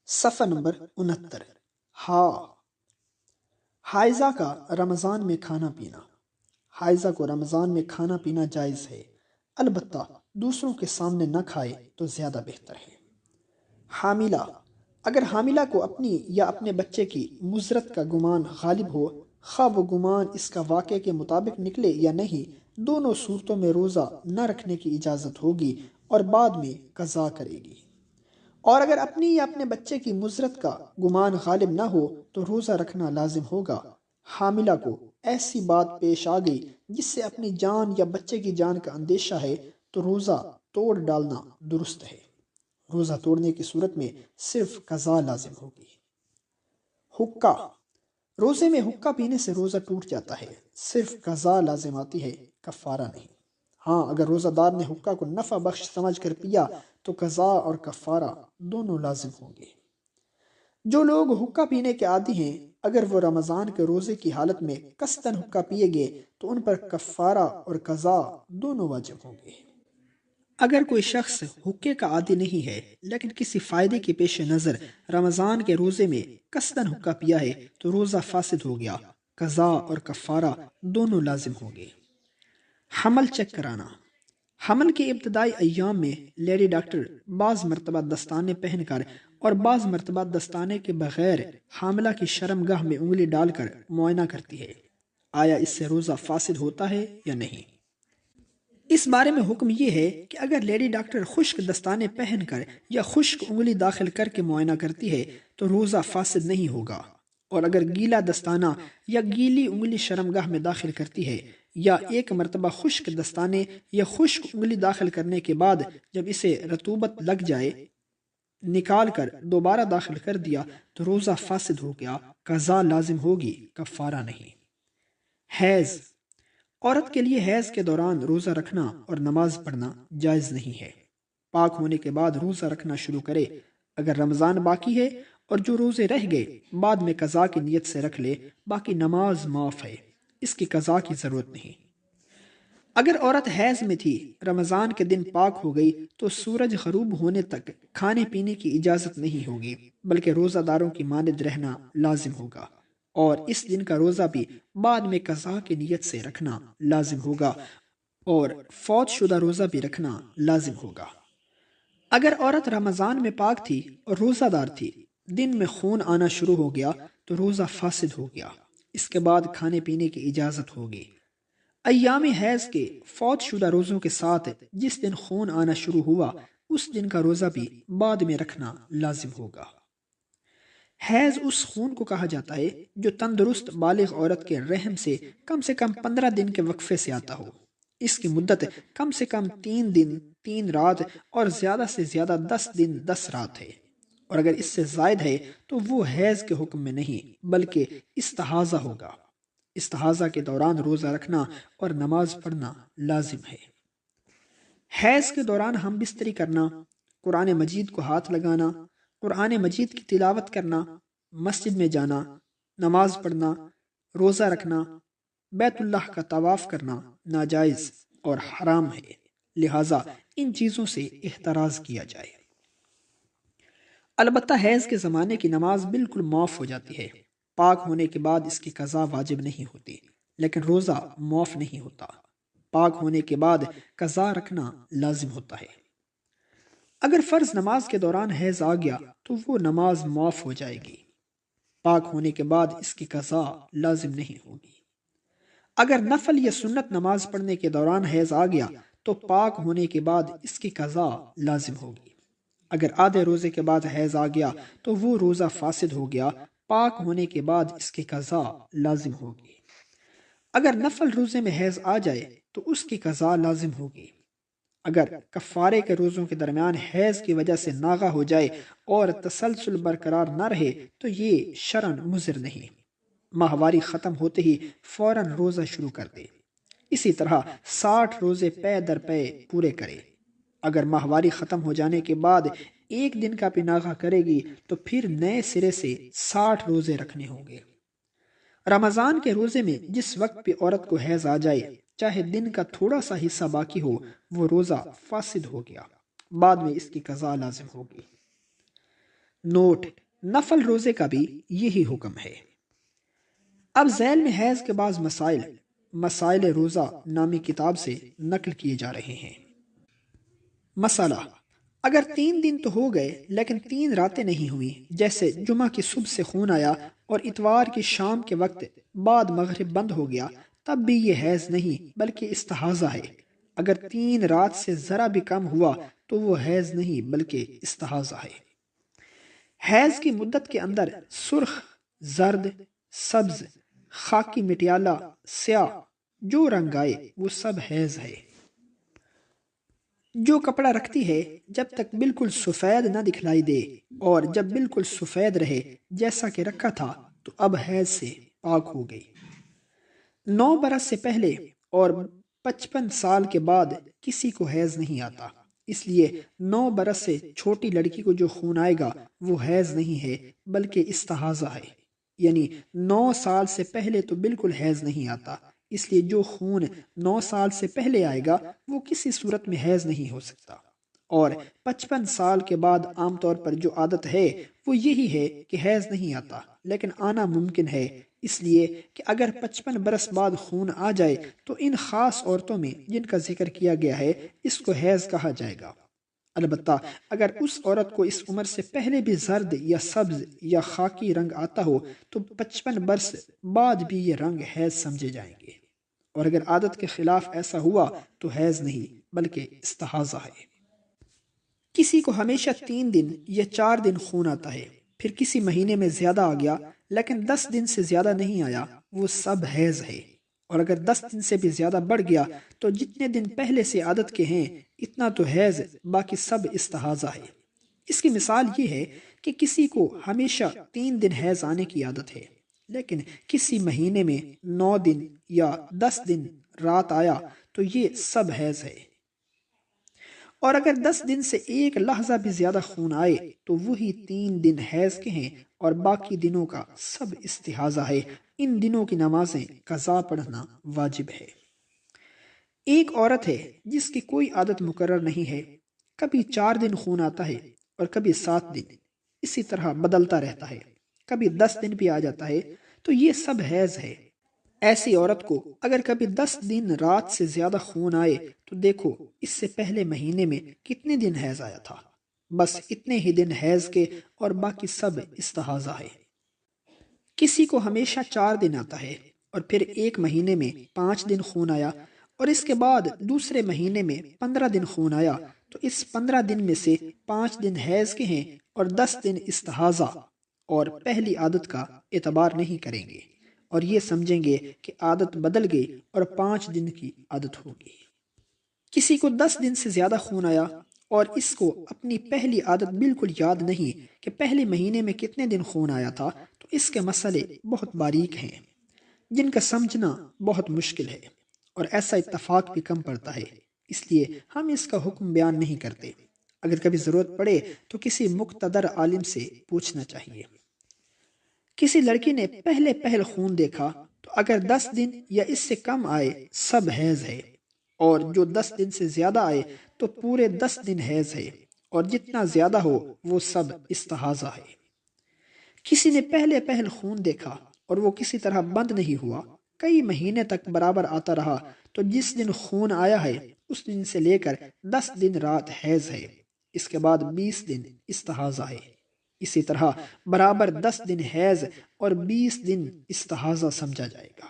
صفحہ نمبر 69۔ ہاں، حائضہ کا رمضان میں کھانا پینا۔ حائضہ کو رمضان میں کھانا پینا جائز ہے، البتہ دوسروں کے سامنے نہ کھائے تو زیادہ بہتر ہے۔ حاملہ، اگر حاملہ کو اپنی یا اپنے بچے کی مضرت کا گمان غالب ہو، خواہ وہ گمان اس کا واقعے کے مطابق نکلے یا نہیں، دونوں صورتوں میں روزہ نہ رکھنے کی اجازت ہوگی اور بعد میں قضا کرے گی۔ اور اگر اپنی یا اپنے بچے کی مضرت کا گمان غالب نہ ہو تو روزہ رکھنا لازم ہوگا۔ حاملہ کو ایسی بات پیش آ گئی جس سے اپنی جان یا بچے کی جان کا اندیشہ ہے تو روزہ توڑ ڈالنا درست ہے۔ روزہ توڑنے کی صورت میں صرف قضا لازم ہوگی۔ حقہ، روزے میں حقہ پینے سے روزہ ٹوٹ جاتا ہے، صرف قضا لازم آتی ہے، کفارہ نہیں۔ ہاں، اگر روزہ دار نے حقہ کو نفع بخش سمجھ کر پیا تو قضا اور کفارہ دونوں لازم ہوں گے۔ جو لوگ حقہ پینے کے عادی ہیں، اگر وہ رمضان کے روزے کی حالت میں قصداً حقہ پیے گے تو ان پر کفارہ اور قضا دونوں واجب ہوں گے۔ اگر کوئی شخص حقے کا عادی نہیں ہے لیکن کسی فائدے کے پیش نظر رمضان کے روزے میں قصداً حقہ پیا ہے تو روزہ فاسد ہو گیا، قضا اور کفارہ دونوں لازم ہوں گے۔ حمل چیک کرانا، حمل کے ابتدائی ایام میں لیڈی ڈاکٹر بعض مرتبہ دستانے پہن کر اور بعض مرتبہ دستانے کے بغیر حاملہ کی شرم گاہ میں انگلی ڈال کر معائنہ کرتی ہے۔ آیا اس سے روزہ فاسد ہوتا ہے یا نہیں؟ اس بارے میں حکم یہ ہے کہ اگر لیڈی ڈاکٹر خشک دستانے پہن کر یا خشک انگلی داخل کر کے معائنہ کرتی ہے تو روزہ فاسد نہیں ہوگا، اور اگر گیلا دستانہ یا گیلی انگلی شرمگاہ میں داخل کرتی ہے یا ایک مرتبہ خشک دستانے یا خشک انگلی داخل کرنے کے بعد جب اسے رطوبت لگ جائے نکال کر دوبارہ داخل کر دیا تو روزہ فاسد ہو گیا، قضا لازم ہوگی، کفارہ نہیں۔ حیض، عورت کے لیے حیض کے دوران روزہ رکھنا اور نماز پڑھنا جائز نہیں ہے۔ پاک ہونے کے بعد روزہ رکھنا شروع کرے، اگر رمضان باقی ہے اور جو روزے رہ گئے بعد میں قضا کی نیت سے رکھ لے، باقی نماز معاف ہے، اس کی قضا کی ضرورت نہیں۔ اگر عورت حیض میں تھی، رمضان کے دن پاک ہو گئی تو سورج غروب ہونے تک کھانے پینے کی اجازت نہیں ہوگی، بلکہ روزہ داروں کی مانند رہنا لازم ہوگا، اور اس دن کا روزہ بھی بعد میں قضا کی نیت سے رکھنا لازم ہوگا، اور فوت شدہ روزہ بھی رکھنا لازم ہوگا۔ اگر عورت رمضان میں پاک تھی اور روزہ دار تھی، دن میں خون آنا شروع ہو گیا تو روزہ فاسد ہو گیا، اس کے بعد کھانے پینے کی اجازت ہوگی۔ ایام حیض کے فوت شدہ روزوں کے ساتھ جس دن خون آنا شروع ہوا اس دن کا روزہ بھی بعد میں رکھنا لازم ہوگا۔ حیض اس خون کو کہا جاتا ہے جو تندرست بالغ عورت کے رحم سے کم 15 دن کے وقفے سے آتا ہو۔ اس کی مدت کم سے کم 3 دن 3 رات اور زیادہ سے زیادہ 10 دن 10 رات ہے، اور اگر اس سے زائد ہے تو وہ حیض کے حکم میں نہیں بلکہ استحاضہ ہوگا۔ استحاضہ کے دوران روزہ رکھنا اور نماز پڑھنا لازم ہے۔ حیض کے دوران ہم بستری کرنا، قرآن مجید کو ہاتھ لگانا، قرآن مجید کی تلاوت کرنا، مسجد میں جانا، نماز پڑھنا، روزہ رکھنا، بیت اللہ کا طواف کرنا ناجائز اور حرام ہے، لہٰذا ان چیزوں سے احتراز کیا جائے۔ البتہ حیض کے زمانے کی نماز بالکل معاف ہو جاتی ہے، پاک ہونے کے بعد اس کی قضا واجب نہیں ہوتی، لیکن روزہ معاف نہیں ہوتا۔ پاک ہونے کے بعد قضا رکھنا لازم ہوتا ہے۔ اگر فرض نماز کے دوران حیض آ گیا تو وہ نماز معاف ہو جائے گی، پاک ہونے کے بعد اس کی قضا لازم نہیں ہوگی۔ اگر نفل یا سنت نماز پڑھنے کے دوران حیض آ گیا تو پاک ہونے کے بعد اس کی قضا لازم ہوگی۔ اگر آدھے روزے کے بعد حیض آ گیا تو وہ روزہ فاسد ہو گیا، پاک ہونے کے بعد اس کی قضا لازم ہوگی۔ اگر نفل روزے میں حیض آ جائے تو اس کی قضا لازم ہوگی۔ اگر کفارے کے روزوں کے درمیان حیض کی وجہ سے ناغہ ہو جائے اور تسلسل برقرار نہ رہے تو یہ شرعاً مضر نہیں، ماہواری ختم ہوتے ہی فوراً روزہ شروع کر دے۔ اسی طرح 60 روزے پے در پے پورے کرے۔ اگر ماہواری ختم ہو جانے کے بعد ایک دن کا بھی ناغہ کرے گی تو پھر نئے سرے سے 60 روزے رکھنے ہوں گے۔ رمضان کے روزے میں جس وقت بھی عورت کو حیض آ جائے، چاہے دن کا تھوڑا سا حصہ باقی ہو، وہ روزہ فاسد ہو گیا، بعد میں اس کی قضا لازم ہوگی۔ نوٹ: نفل روزے کا بھی یہی حکم ہے۔ اب ذیل میں حیض کے بعض مسائل روزہ نامی کتاب سے نقل کیے جا رہے ہیں۔ مسئلہ: اگر 3 دن تو ہو گئے لیکن 3 راتیں نہیں ہوئی، جیسے جمعہ کی صبح سے خون آیا اور اتوار کی شام کے وقت بعد مغرب بند ہو گیا، تب بھی یہ حیض نہیں بلکہ استحاضہ ہے۔ اگر 3 رات سے ذرا بھی کم ہوا تو وہ حیض نہیں بلکہ استحاضہ ہے۔ حیض کی مدت کے اندر سرخ، زرد، سبز، خاکی مٹیالہ، سیاہ، جو رنگ آئے وہ سب حیض ہے۔ جو کپڑا رکھتی ہے جب تک بالکل سفید نہ دکھلائی دے اور جب بالکل سفید رہے جیسا کہ رکھا تھا تو اب حیض سے پاک ہو گئی۔ 9 برس سے پہلے اور 55 سال کے بعد کسی کو حیض نہیں آتا، اس لیے 9 برس سے چھوٹی لڑکی کو جو خون آئے گا وہ حیض نہیں ہے بلکہ استحاضہ ہے۔ یعنی 9 سال سے پہلے تو بالکل حیض نہیں آتا، اس لیے جو خون 9 سال سے پہلے آئے گا وہ کسی صورت میں حیض نہیں ہو سکتا۔ اور 55 سال کے بعد عام طور پر جو عادت ہے وہ یہی ہے کہ حیض نہیں آتا لیکن آنا ممکن ہے، اس لیے کہ اگر 55 برس بعد خون آ جائے تو ان خاص عورتوں میں جن کا ذکر کیا گیا ہے اس کو حیض کہا جائے گا۔ البتہ اگر اس عورت کو اس عمر سے پہلے بھی زرد یا سبز یا خاکی رنگ آتا ہو تو 55 برس بعد بھی یہ رنگ حیض سمجھے جائیں گے، اور اگر عادت کے خلاف ایسا ہوا تو حیض نہیں بلکہ استحاضہ ہے۔ کسی کو ہمیشہ 3 دن یا 4 دن خون آتا ہے، پھر کسی مہینے میں زیادہ آ گیا لیکن 10 دن سے زیادہ نہیں آیا، وہ سب حیض ہے۔ اور اگر 10 دن سے بھی زیادہ بڑھ گیا تو جتنے دن پہلے سے عادت کے ہیں اتنا تو حیض، باقی سب استحاضہ ہے۔ اس کی مثال یہ ہے کہ کسی کو ہمیشہ 3 دن حیض آنے کی عادت ہے لیکن کسی مہینے میں 9 دن یا 10 دن رات آیا تو یہ سب حیض ہے۔ اور اگر 10 دن سے ایک لحظہ بھی زیادہ خون آئے تو وہی 3 دن حیض کے ہیں اور باقی دنوں کا سب استحاضہ ہے۔ ان دنوں کی نمازیں قضا پڑھنا واجب ہے۔ ایک عورت ہے جس کی کوئی عادت مقرر نہیں ہے، کبھی 4 دن خون آتا ہے اور کبھی 7 دن، اسی طرح بدلتا رہتا ہے، کبھی 10 دن بھی آ جاتا ہے، تو یہ سب حیض ہے۔ ایسی عورت کو اگر کبھی 10 دن رات سے زیادہ خون آئے تو دیکھو اس سے پہلے مہینے میں کتنے دن حیض آیا تھا، بس اتنے ہی دن حیض کے اور باقی سب استحاضہ ہے۔ کسی کو ہمیشہ 4 دن آتا ہے اور پھر ایک مہینے میں 5 دن خون آیا اور اس کے بعد دوسرے مہینے میں 15 دن خون آیا تو اس 15 دن میں سے 5 دن حیض کے ہیں اور 10 دن استحاضہ، اور پہلی عادت کا اعتبار نہیں کریں گے اور یہ سمجھیں گے کہ عادت بدل گئی اور 5 دن کی عادت ہوگی۔ کسی کو 10 دن سے زیادہ خون آیا اور اس کو اپنی پہلی عادت بالکل یاد نہیں کہ پہلے مہینے میں کتنے دن خون آیا تھا، تو اس کے مسئلے بہت باریک ہیں جن کا سمجھنا بہت مشکل ہے اور ایسا اتفاق بھی کم پڑتا ہے، اس لیے ہم اس کا حکم بیان نہیں کرتے۔ اگر کبھی ضرورت پڑے تو کسی مقتدر عالم سے پوچھنا چاہیے۔ کسی لڑکی نے پہل خون دیکھا تو اگر 10 دن یا اس سے کم آئے سب حیض ہے، اور جو 10 دن سے زیادہ آئے تو پورے 10 دن حیض ہے، اور جتنا زیادہ ہو وہ سب استحاضہ ہے۔ کسی نے پہل خون دیکھا اور وہ کسی طرح بند نہیں ہوا، کئی مہینے تک برابر آتا رہا، تو جس دن خون آیا ہے اس دن سے لے کر 10 دن رات حیض ہے، اس کے بعد 20 دن استحاضہ ہے۔ اسی طرح برابر 10 دن حیض اور 20 دن استحاضہ سمجھا جائے گا۔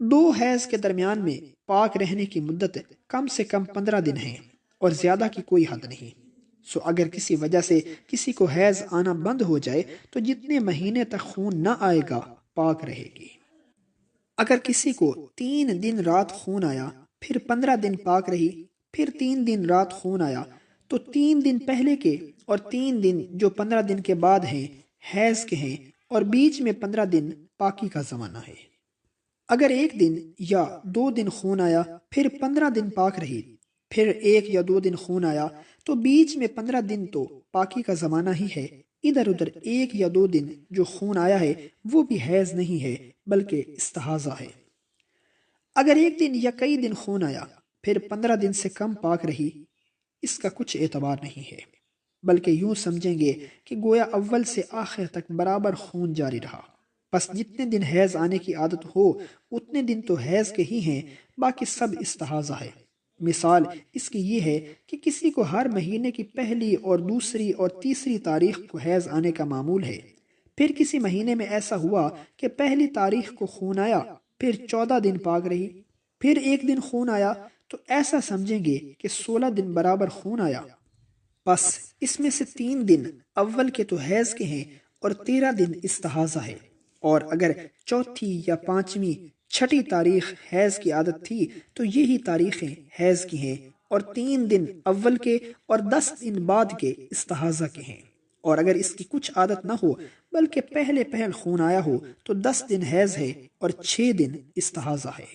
2 حیض کے درمیان میں پاک رہنے کی مدت کم سے کم 15 دن ہے اور زیادہ کی کوئی حد نہیں۔ سو اگر کسی وجہ سے کسی کو حیض آنا بند ہو جائے تو جتنے مہینے تک خون نہ آئے گا پاک رہے گی۔ اگر کسی کو 3 دن رات خون آیا، پھر 15 دن پاک رہی، پھر 3 دن رات خون آیا، تو 3 دن پہلے کے اور 3 دن جو 15 دن کے بعد ہیں حیض کے ہیں، اور بیچ میں 15 دن پاکی کا زمانہ ہے۔ اگر 1 دن یا 2 دن خون آیا، پھر 15 دن پاک رہی، پھر 1 یا 2 دن خون آیا، تو بیچ میں 15 دن تو پاکی کا زمانہ ہی ہے۔ ادھر ادھر 1 یا 2 دن جو خون آیا ہے وہ بھی حیض نہیں ہے بلکہ استحاضہ ہے۔ اگر 1 دن یا کئی دن خون آیا، پھر 15 دن سے کم پاک رہی، اس کا کچھ اعتبار نہیں ہے، بلکہ یوں سمجھیں گے کہ گویا اول سے آخر تک برابر خون جاری رہا۔ بس جتنے دن حیض آنے کی عادت ہو اتنے دن تو حیض کے ہی ہیں، باقی سب استحاضہ ہے۔ مثال اس کی یہ ہے کہ کسی کو ہر مہینے کی پہلی اور دوسری اور تیسری تاریخ کو حیض آنے کا معمول ہے، پھر کسی مہینے میں ایسا ہوا کہ پہلی تاریخ کو خون آیا، پھر 14 دن پاک رہی، پھر ایک دن خون آیا، تو ایسا سمجھیں گے کہ 16 دن برابر خون آیا۔ بس اس میں سے 3 دن اول کے تو حیض کے ہیں اور 13 دن استحاضہ ہے، اور اگر چوتھی یا پانچویں چھٹی تاریخ حیض کی عادت تھی تو یہی تاریخیں حیض کی ہیں، اور 3 دن اول کے اور 10 دن بعد کے استحاضہ کے ہیں۔ اور اگر اس کی کچھ عادت نہ ہو بلکہ پہل خون آیا ہو تو 10 دن حیض ہے اور 6 دن استحاضہ ہے۔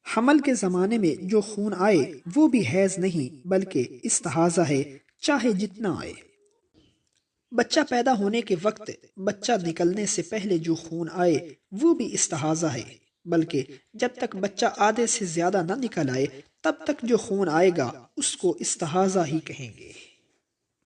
حمل کے زمانے میں جو خون آئے وہ بھی حیض نہیں بلکہ استحاضہ ہے، چاہے جتنا آئے۔ بچہ پیدا ہونے کے وقت بچہ نکلنے سے پہلے جو خون آئے وہ بھی استحاضہ ہے، بلکہ جب تک بچہ آدھے سے زیادہ نہ نکل آئے تب تک جو خون آئے گا اس کو استحاضہ ہی کہیں گے۔